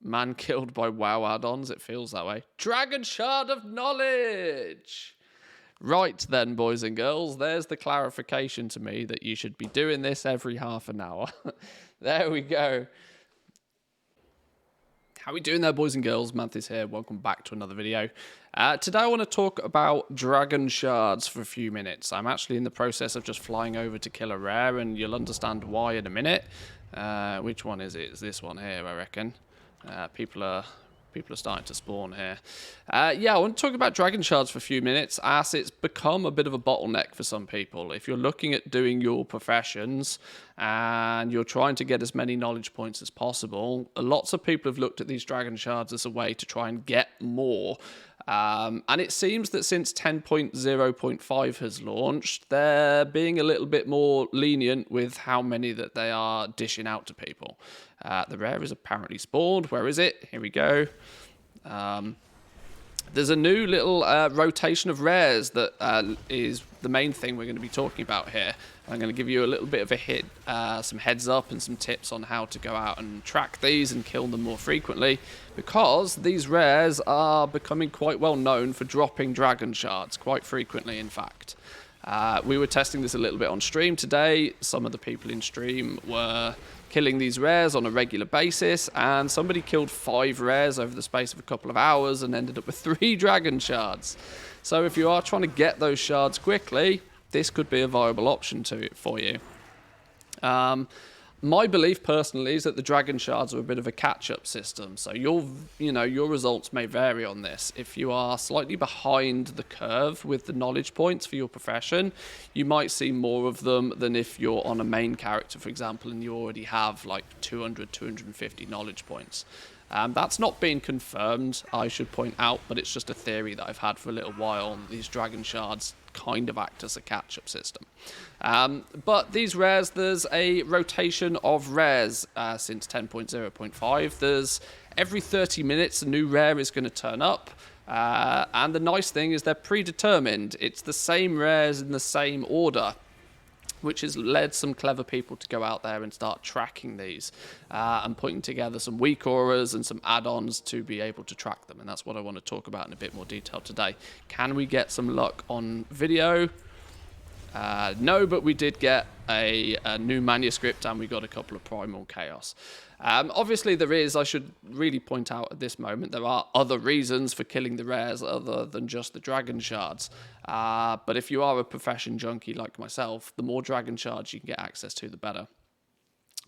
Man killed by WoW add-ons. It feels that way. Dragon Shard of Knowledge. Right then, boys and girls, there's the clarification to me that you should be doing this every half an hour. There we go. How we doing there, boys and girls? Manthieus here. Welcome back to another video. Today I want to talk about Dragon Shards for a few minutes. I'm actually in the process of just flying over to kill a rare, and you'll understand why in a minute. Which one is it? It's this one here, I reckon. People are starting to spawn here. Yeah, I want to talk about Dragon Shards for a few minutes, as it's become a bit of a bottleneck for some people. If you're looking at doing your professions and you're trying to get as many knowledge points as possible, lots of people have looked at these Dragon Shards as a way to try and get more. And it seems that since 10.0.5 has launched, they're being a little bit more lenient with how many that they are dishing out to people. The rare is apparently spawned. Where is it? Here we go. There's a new little rotation of rares that is the main thing we're going to be talking about here. I'm going to give you a little bit of a hit, some heads up and some tips on how to go out and track these and kill them more frequently, because these rares are becoming quite well known for dropping Dragon Shards quite frequently, in fact. We were testing this a little bit on stream today. Some of the people in stream were killing these rares on a regular basis, and somebody killed 5 rares over the space of a couple of hours and ended up with 3 Dragon Shards. So if you are trying to get those shards quickly, this could be a viable option for you. My belief personally is that the Dragon Shards are a bit of a catch-up system, so your results may vary on this. If you are slightly behind the curve with the knowledge points for your profession, you might see more of them than if you're on a main character, for example, and you already have like 200, 250 knowledge points. That's not been confirmed, I should point out, but it's just a theory that I've had for a little while. These Dragon Shards kind of act as a catch-up system. But these rares, there's a rotation of rares since 10.0.5. There's every 30 minutes a new rare is going to turn up. And the nice thing is they're predetermined. It's the same rares in the same order, which has led some clever people to go out there and start tracking these and putting together some weak auras and some add-ons to be able to track them. And that's what I want to talk about in a bit more detail today. Can we get some luck on video? No, but we did get a new manuscript, and we got a couple of Primal Chaos. Obviously I should really point out at this moment, there are other reasons for killing the rares other than just the Dragon Shards. But if you are a profession junkie like myself, the more Dragon Shards you can get access to, the better.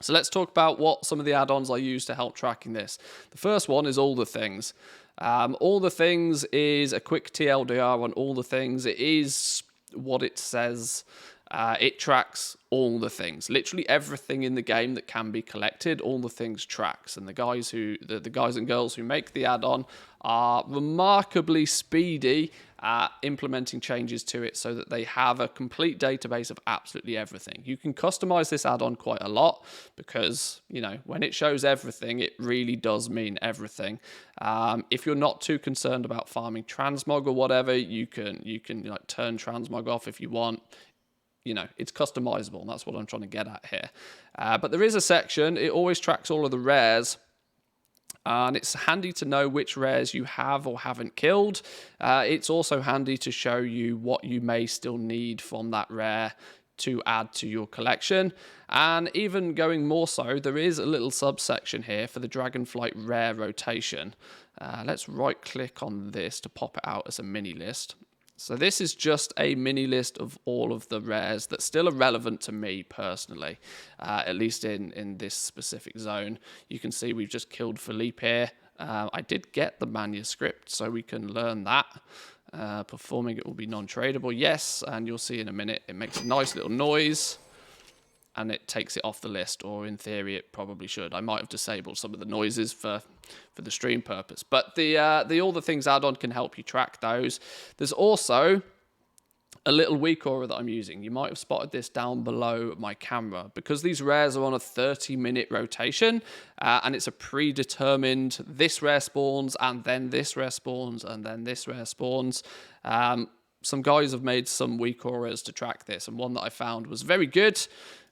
So let's talk about what some of the add-ons I use to help tracking this. The first one is All the Things. All the Things is a quick TLDR on All the Things. It is what it says. It tracks all the things, literally everything in the game that can be collected. All the things tracks, and the guys and girls who make the add-on are remarkably speedy at implementing changes to it so that they have a complete database of absolutely everything. You can customize this add-on quite a lot because, when it shows everything, it really does mean everything. If you're not too concerned about farming transmog or whatever, you can like turn transmog off if you want. It's customizable, and that's what I'm trying to get at here. But there is a section, it always tracks all of the rares, and it's handy to know which rares you have or haven't killed. It's also handy to show you what you may still need from that rare to add to your collection. And even going more so, there is a little subsection here for the Dragonflight rare rotation. Let's right click on this to pop it out as a mini list. So this is just a mini list of all of the rares that still are relevant to me personally, at least in this specific zone. You can see we've just killed Philippe here. I did get the manuscript, so we can learn that. Performing it will be non-tradable, yes, and you'll see in a minute it makes a nice little noise, and it takes it off the list, or in theory it probably should. I might have disabled some of the noises for the stream purpose, but the All the Things add-on can help you track those. There's also a little weak aura that I'm using. You might have spotted this down below my camera, because these rares are on a 30-minute rotation, and it's a predetermined this rare spawns, and then this rare spawns, and then this rare spawns. Some guys have made some weak auras to track this, and one that I found was very good.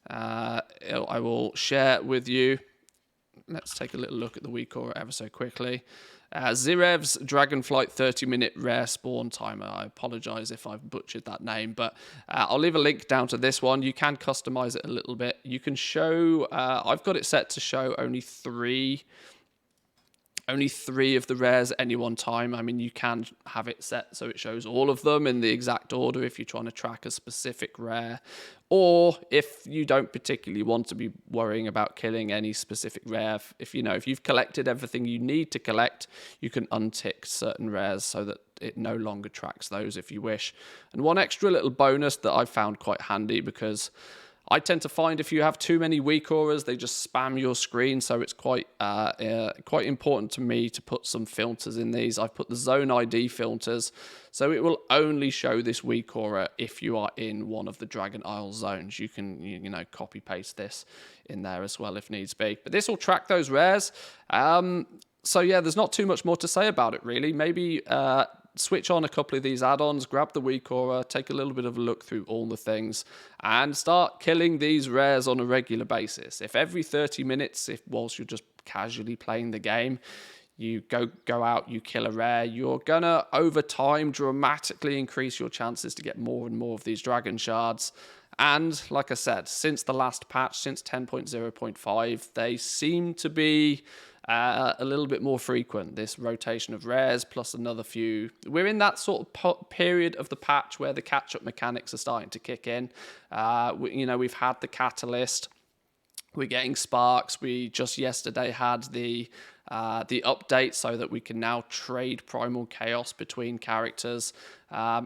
I will share with you. let's take a little look at the week aura ever so quickly. Zirev's Dragonflight 30-minute rare spawn timer. I apologize if I've butchered that name, but I'll leave a link down to this one. You can customize it a little bit. You can show, I've got it set to show only three of the rares at any one time. I mean, you can have it set so it shows all of them in the exact order if you're trying to track a specific rare, or if you don't particularly want to be worrying about killing any specific rare. If you've collected everything you need to collect, you can untick certain rares so that it no longer tracks those if you wish. And one extra little bonus that I found quite handy, because I tend to find if you have too many weak auras, they just spam your screen. So it's quite important to me to put some filters in these. I've put the zone ID filters, so it will only show this weak aura if you are in one of the Dragon Isle zones. You can copy paste this in there as well if needs be. But this will track those rares. So yeah, there's not too much more to say about it really. Maybe switch on a couple of these add-ons, grab the weak aura, take a little bit of a look through all the things, and start killing these rares on a regular basis. If every 30 minutes, whilst you're just casually playing the game, you go out, you kill a rare, you're gonna over time dramatically increase your chances to get more and more of these Dragon Shards. And like I said, since the last patch, since 10.0.5, they seem to be a little bit more frequent, this rotation of rares plus another few. We're in that sort of period of the patch where the catch-up mechanics are starting to kick in. We've had the Catalyst, we're getting Sparks, we just yesterday had the update so that we can now trade Primal Chaos between characters.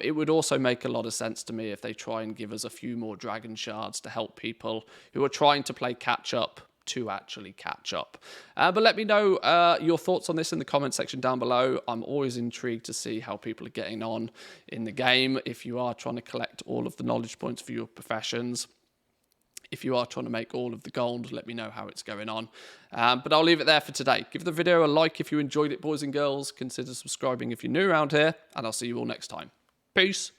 It would also make a lot of sense to me if they try and give us a few more Dragon Shards to help people who are trying to play catch-up to actually catch up. But let me know your thoughts on this in the comment section down below. I'm always intrigued to see how people are getting on in the game. If you are trying to collect all of the knowledge points for your professions, if you are trying to make all of the gold, let me know how it's going on. But I'll leave it there for today. Give the video a like if you enjoyed it, boys and girls. Consider subscribing if you're new around here, and I'll see you all next time. Peace.